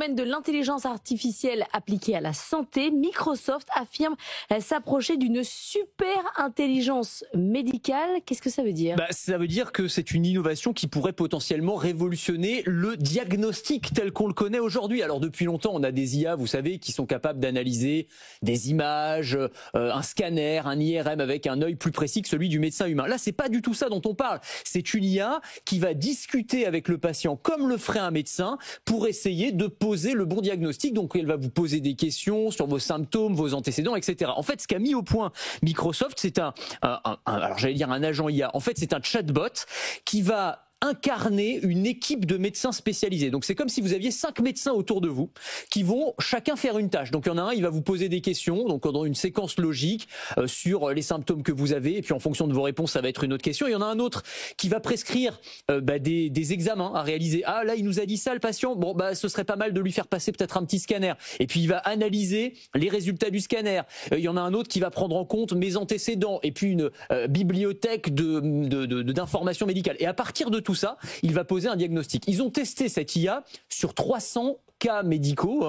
domaine de l'intelligence artificielle appliquée à la santé, Microsoft affirme s'approcher d'une super intelligence médicale. Qu'est-ce que ça veut dire? Ça veut dire que c'est une innovation qui pourrait potentiellement révolutionner le diagnostic tel qu'on le connaît aujourd'hui. Alors depuis longtemps, on a des IA, vous savez, qui sont capables d'analyser des images, un scanner, un IRM avec un œil plus précis que celui du médecin humain. Là, c'est pas du tout ça dont on parle. C'est une IA qui va discuter avec le patient comme le ferait un médecin pour essayer de poser le bon diagnostic. Donc, elle va vous poser des questions sur vos symptômes, vos antécédents, etc. En fait, ce qu'a mis au point Microsoft, c'est alors j'allais dire un agent IA. En fait, c'est un chatbot qui va incarner une équipe de médecins spécialisés. Donc c'est comme si vous aviez 5 médecins autour de vous qui vont chacun faire une tâche. Donc il y en a un, il va vous poser des questions, donc dans une séquence logique sur les symptômes que vous avez, et puis en fonction de vos réponses, ça va être une autre question. Il y en a un autre qui va prescrire des examens à réaliser. Ah là, il nous a dit ça le patient, bon ce serait pas mal de lui faire passer peut-être un petit scanner. Et puis il va analyser les résultats du scanner. Il y en a un autre qui va prendre en compte mes antécédents, et puis une bibliothèque d'informations médicales. Et à partir de tout ça, il va poser un diagnostic. Ils ont testé cette IA sur 300 cas médicaux,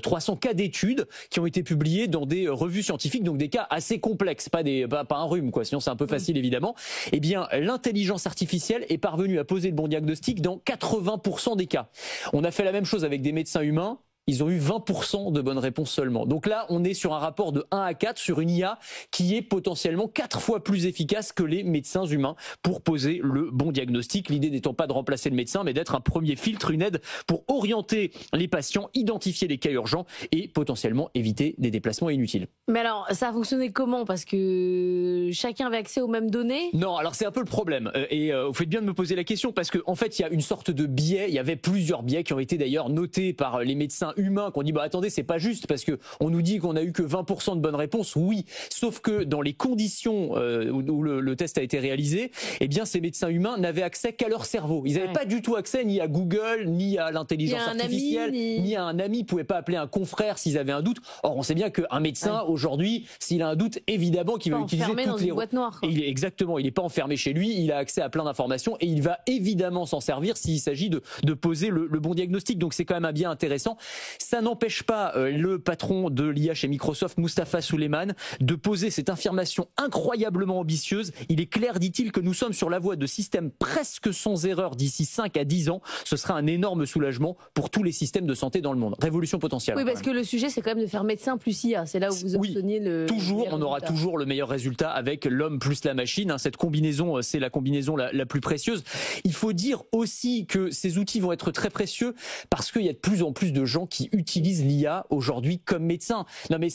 300 cas d'études qui ont été publiés dans des revues scientifiques, donc des cas assez complexes, pas un rhume, quoi. Sinon c'est un peu facile évidemment. Eh bien, l'intelligence artificielle est parvenue à poser le bon diagnostic dans 80% des cas. On a fait la même chose avec des médecins humains. Ils ont eu 20% de bonnes réponses seulement. Donc là, on est sur un rapport de 1 à 4 sur une IA qui est potentiellement 4 fois plus efficace que les médecins humains pour poser le bon diagnostic. L'idée n'étant pas de remplacer le médecin, mais d'être un premier filtre, une aide pour orienter les patients, identifier les cas urgents et potentiellement éviter des déplacements inutiles. Mais alors, ça a fonctionné comment? Parce que chacun avait accès aux mêmes données? Non, alors c'est un peu le problème. Et vous faites bien de me poser la question parce qu'en fait, il y a une sorte de biais. Il y avait plusieurs biais qui ont été d'ailleurs notés par les médecins humains qu'on dit attendez, c'est pas juste parce que on nous dit qu'on a eu que 20% de bonnes réponses. Oui, sauf que dans les conditions où le test a été réalisé, eh bien ces médecins humains n'avaient accès qu'à leur cerveau. Ils n'avaient pas du tout accès ni à Google, ni à l'intelligence artificielle, ni à un ami. Ils pouvaient pas appeler un confrère s'ils avaient un doute. Or, on sait bien qu'un médecin aujourd'hui, s'il a un doute, évidemment qu'il va utiliser toutes les boîte noire. Exactement, il n'est pas enfermé chez lui, il a accès à plein d'informations et il va évidemment s'en servir s'il s'agit de poser le bon diagnostic. Donc c'est quand même un biais intéressant. Ça n'empêche pas le patron de l'IA chez Microsoft, Mustapha Suleyman, de poser cette affirmation incroyablement ambitieuse. Il est clair, dit-il, que nous sommes sur la voie de systèmes presque sans erreur d'ici 5 à 10 ans. Ce sera un énorme soulagement pour tous les systèmes de santé dans le monde. Révolution potentielle. Oui, parce que le sujet, c'est quand même de faire médecin plus IA. C'est là où vous obteniez le... Toujours, on aura toujours le meilleur résultat avec l'homme plus la machine. Cette combinaison, c'est la combinaison la plus précieuse. Il faut dire aussi que ces outils vont être très précieux parce qu'il y a de plus en plus de gens qui utilisent l'IA aujourd'hui comme médecin. Non mais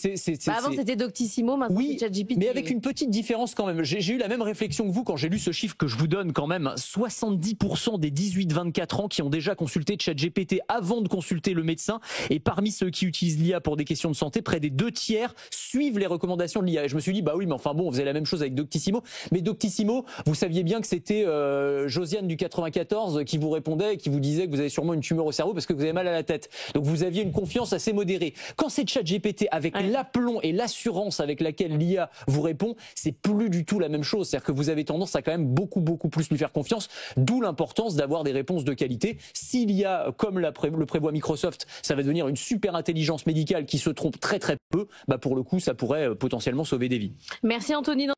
avant c'était Doctissimo, maintenant c'est ChatGPT. Mais avec une petite différence quand même. J'ai eu la même réflexion que vous quand j'ai lu ce chiffre que je vous donne quand même. 70% des 18-24 ans qui ont déjà consulté ChatGPT avant de consulter le médecin. Et parmi ceux qui utilisent l'IA pour des questions de santé, près des 2/3 suivent les recommandations de l'IA. Et je me suis dit, oui, mais enfin bon, on faisait la même chose avec Doctissimo. Mais Doctissimo, vous saviez bien que c'était Josiane du 94 qui vous répondait et qui vous disait que vous avez sûrement une tumeur au cerveau parce que vous avez mal à la tête. Donc vous aviez une confiance assez modérée. Quand c'est ChatGPT, avec l'aplomb et l'assurance avec laquelle l'IA vous répond, c'est plus du tout la même chose. C'est-à-dire que vous avez tendance à quand même beaucoup plus lui faire confiance, d'où l'importance d'avoir des réponses de qualité. S'il y a, comme le prévoit Microsoft, ça va devenir une super intelligence médicale qui se trompe très peu, pour le coup, ça pourrait potentiellement sauver des vies. Merci Anthony.